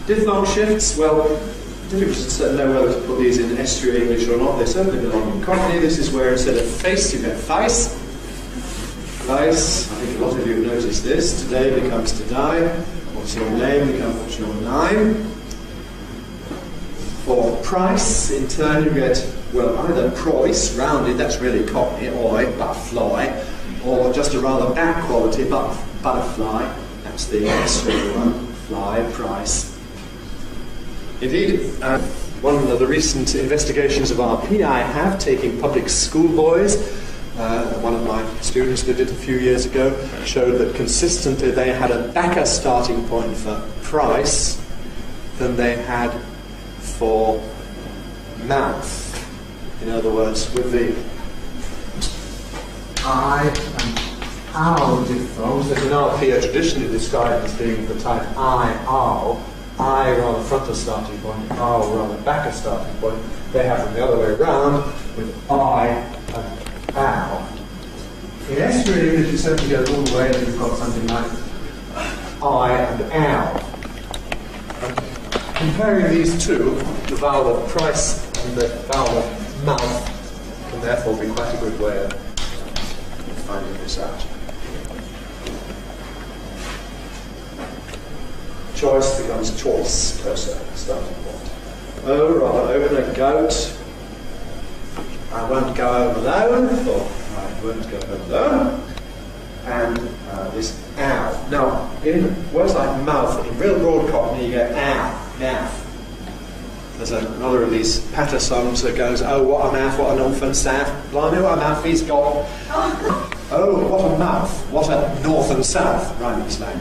Diphthong shifts, well, difficult to know whether to put these in estuary English or not. They certainly belong in Cockney. This is where instead of face you get face. Face, I think a lot of you have noticed this. Today becomes to die. What's your name becomes what's your name. For price, in turn you get, well, either price, rounded, that's really Cockney, oi, butterfly, or just a rather bad quality butterfly, that's the estuary one, fly, price. Indeed, one of the recent investigations of RP I have, taking public school boys, one of my students did it a few years ago, showed that consistently they had a better starting point for price than they had for mouth. In other words, with the I and ow diphthongs, there's an RP traditionally described as being the type I, ow. I rather frontal starting point, ow rather backer starting point. They have them the other way around with I and ow. In estuary English, you certainly go all the way that you've got something like I and ow. Comparing these two, the vowel of price and the vowel of mouth, can therefore be quite a good way of finding this out. Choice becomes choice, closer starting point. Oh, rather open a goat. I won't go home alone, or I won't go home alone. And this ow. Now, in words like mouth, in real broad Cockney, you get ow, mouth. There's another of these patter songs that goes, oh, what a mouth, what an orphan south. Blimey, what a mouth he's got. Oh, what a mouth, what a north and south, rhyming slang.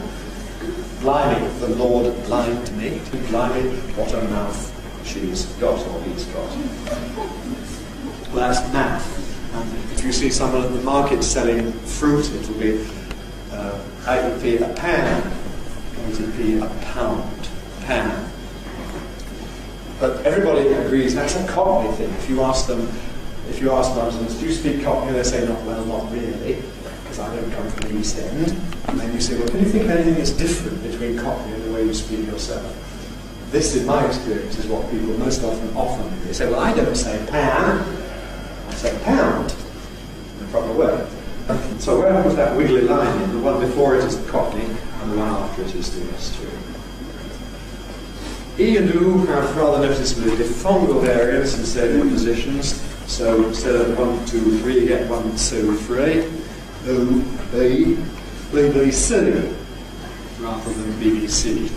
Blimey, the Lord blind me. Blimey, what a mouth she's got, or he's got. Well, that's mouth. And if you see someone at the market selling fruit, it will be 80p a pound, 80p a pound, pound. But everybody agrees that's a Cockney thing. If you ask Londoners, do you speak Cockney? They say, well, not really, because I don't come from the East End. And then you say, well, can you think of anything that's different between Cockney and the way you speak yourself? This, in my experience, is what people most often offer me. They say, well, I don't say pound, I say pound, in the proper way. So where was that wiggly line in? The one before it is the Cockney, and the one after it is the estuary. E and U have rather noticeably diphthongal variants instead of positions. So instead of 1, 2, 3, you get 1, 2, 3. O, B, BBC, rather than BBC.